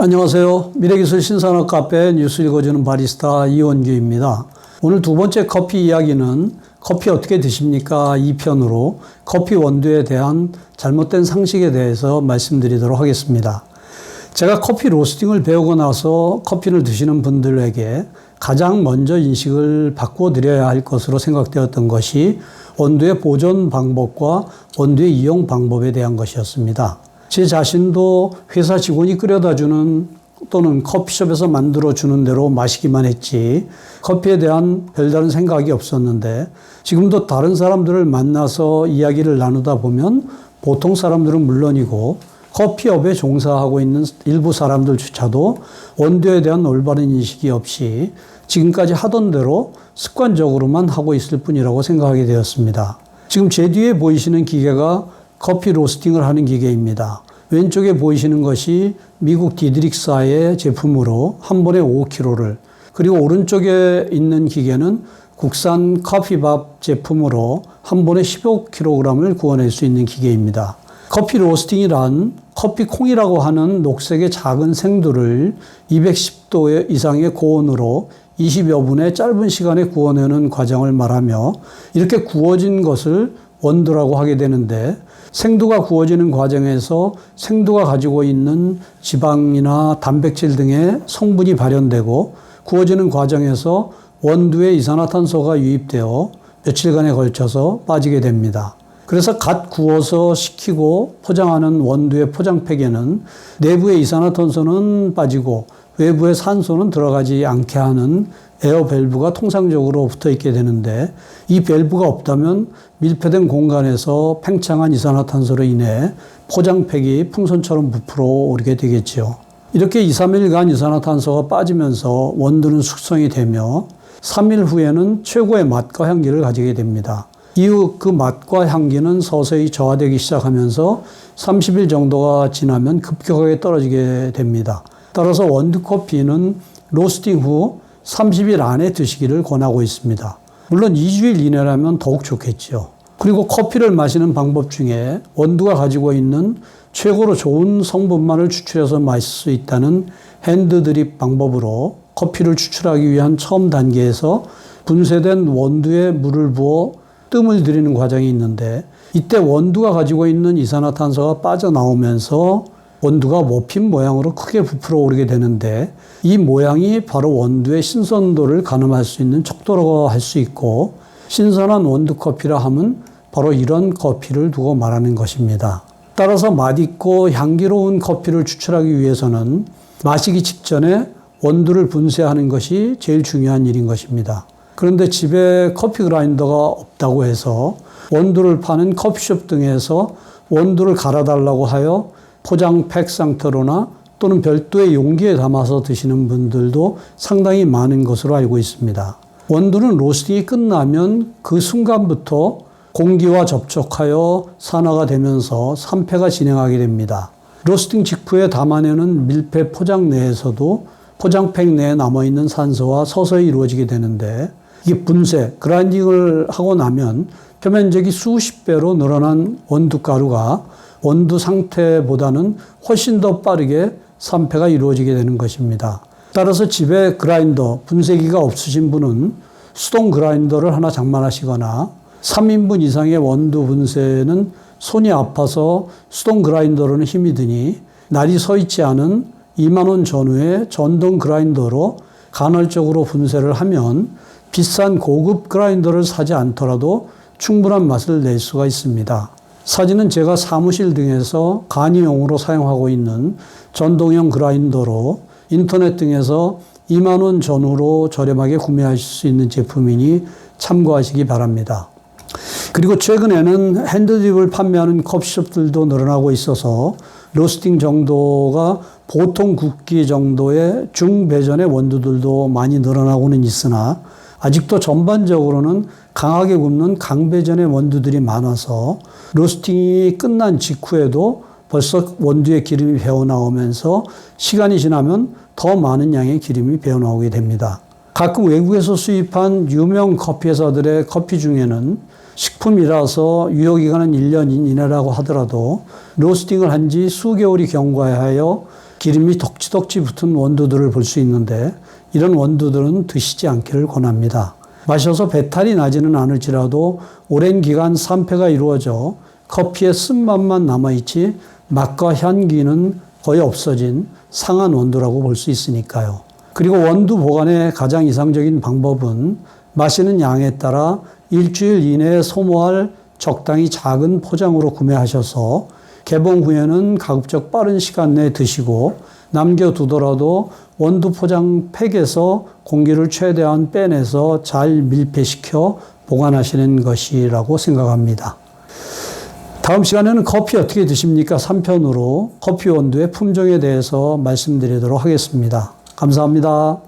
안녕하세요. 미래기술 신산업 카페 뉴스 읽어주는 바리스타 이원규입니다. 오늘 두 번째 커피 이야기는 커피 어떻게 드십니까? 2편으로 커피 원두에 대한 잘못된 상식에 대해서 말씀드리도록 하겠습니다. 제가 커피 로스팅을 배우고 나서 커피를 드시는 분들에게 가장 먼저 인식을 바꿔 드려야 할 것으로 생각되었던 것이 원두의 보존 방법과 원두의 이용 방법에 대한 것이었습니다. 제 자신도 회사 직원이 끓여다 주는 또는 커피숍에서 만들어 주는 대로 마시기만 했지 커피에 대한 별다른 생각이 없었는데 지금도 다른 사람들을 만나서 이야기를 나누다 보면 보통 사람들은 물론이고 커피업에 종사하고 있는 일부 사람들조차도 원두에 대한 올바른 인식이 없이 지금까지 하던 대로 습관적으로만 하고 있을 뿐이라고 생각하게 되었습니다. 지금 제 뒤에 보이시는 기계가 커피 로스팅을 하는 기계입니다. 왼쪽에 보이시는 것이 미국 디드릭사의 제품으로 한 번에 5kg를, 그리고 오른쪽에 있는 기계는 국산 커피밥 제품으로 한 번에 15kg을 구워낼 수 있는 기계입니다. 커피 로스팅이란 커피 콩이라고 하는 녹색의 작은 생두를 210도 이상의 고온으로 20여 분의 짧은 시간에 구워내는 과정을 말하며 이렇게 구워진 것을 원두라고 하게 되는데 생두가 구워지는 과정에서 생두가 가지고 있는 지방이나 단백질 등의 성분이 발현되고 구워지는 과정에서 원두에 이산화탄소가 유입되어 며칠간에 걸쳐서 빠지게 됩니다. 그래서 갓 구워서 식히고 포장하는 원두의 포장팩에는 내부의 이산화탄소는 빠지고 외부의 산소는 들어가지 않게 하는 에어 밸브가 통상적으로 붙어 있게 되는데 이 밸브가 없다면 밀폐된 공간에서 팽창한 이산화탄소로 인해 포장팩이 풍선처럼 부풀어 오르게 되겠죠. 이렇게 2, 3일간 이산화탄소가 빠지면서 원두는 숙성이 되며 3일 후에는 최고의 맛과 향기를 가지게 됩니다. 이후 그 맛과 향기는 서서히 저하되기 시작하면서 30일 정도가 지나면 급격하게 떨어지게 됩니다. 따라서 원두커피는 로스팅 후 30일 안에 드시기를 권하고 있습니다. 물론 2주일 이내라면 더욱 좋겠죠. 그리고 커피를 마시는 방법 중에 원두가 가지고 있는 최고로 좋은 성분만을 추출해서 마실 수 있다는 핸드 드립 방법으로 커피를 추출하기 위한 처음 단계에서 분쇄된 원두에 물을 부어 뜸을 들이는 과정이 있는데 이때 원두가 가지고 있는 이산화탄소가 빠져나오면서 원두가 머핀 모양으로 크게 부풀어 오르게 되는데 이 모양이 바로 원두의 신선도를 가늠할 수 있는 척도라고 할 수 있고 신선한 원두 커피라 함은 바로 이런 커피를 두고 말하는 것입니다. 따라서 맛있고 향기로운 커피를 추출하기 위해서는 마시기 직전에 원두를 분쇄하는 것이 제일 중요한 일인 것입니다. 그런데 집에 커피 그라인더가 없다고 해서 원두를 파는 커피숍 등에서 원두를 갈아달라고 하여 포장팩 상태로나 또는 별도의 용기에 담아서 드시는 분들도 상당히 많은 것으로 알고 있습니다. 원두는 로스팅이 끝나면 그 순간부터 공기와 접촉하여 산화가 되면서 산패가 진행하게 됩니다. 로스팅 직후에 담아내는 밀폐 포장 내에서도 포장팩 내에 남아있는 산소와 서서히 이루어지게 되는데 이게 분쇄, 그라인딩을 하고 나면 표면적이 수십 배로 늘어난 원두가루가 원두 상태보다는 훨씬 더 빠르게 산패가 이루어지게 되는 것입니다. 따라서 집에 그라인더, 분쇄기가 없으신 분은 수동 그라인더를 하나 장만하시거나 3인분 이상의 원두 분쇄는 손이 아파서 수동 그라인더로는 힘이 드니 날이 서 있지 않은 2만 원 전후의 전동 그라인더로 간헐적으로 분쇄를 하면 비싼 고급 그라인더를 사지 않더라도 충분한 맛을 낼 수가 있습니다. 사진은 제가 사무실 등에서 간이용으로 사용하고 있는 전동형 그라인더로 인터넷 등에서 2만 원 전후로 저렴하게 구매하실 수 있는 제품이니 참고하시기 바랍니다. 그리고 최근에는 핸드드립을 판매하는 커피숍들도 늘어나고 있어서 로스팅 정도가 보통 굽기 정도의 중배전의 원두들도 많이 늘어나고는 있으나 아직도 전반적으로는 강하게 굽는 강배전의 원두들이 많아서 로스팅이 끝난 직후에도 벌써 원두에 기름이 배어나오면서 시간이 지나면 더 많은 양의 기름이 배어나오게 됩니다. 가끔 외국에서 수입한 유명 커피 회사들의 커피 중에는 식품이라서 유효기간은 1년 이내라고 하더라도 로스팅을 한 지 수개월이 경과하여 기름이 덕지덕지 붙은 원두들을 볼 수 있는데 이런 원두들은 드시지 않기를 권합니다. 마셔서 배탈이 나지는 않을지라도 오랜 기간 산패가 이루어져 커피의 쓴맛만 남아있지 맛과 향기는 거의 없어진 상한 원두라고 볼 수 있으니까요. 그리고 원두 보관의 가장 이상적인 방법은 마시는 양에 따라 일주일 이내에 소모할 적당히 작은 포장으로 구매하셔서 개봉 후에는 가급적 빠른 시간 내에 드시고 남겨두더라도 원두 포장 팩에서 공기를 최대한 빼내서 잘 밀폐시켜 보관하시는 것이라고 생각합니다. 다음 시간에는 커피 어떻게 드십니까? 3편으로 커피 원두의 품종에 대해서 말씀드리도록 하겠습니다. 감사합니다.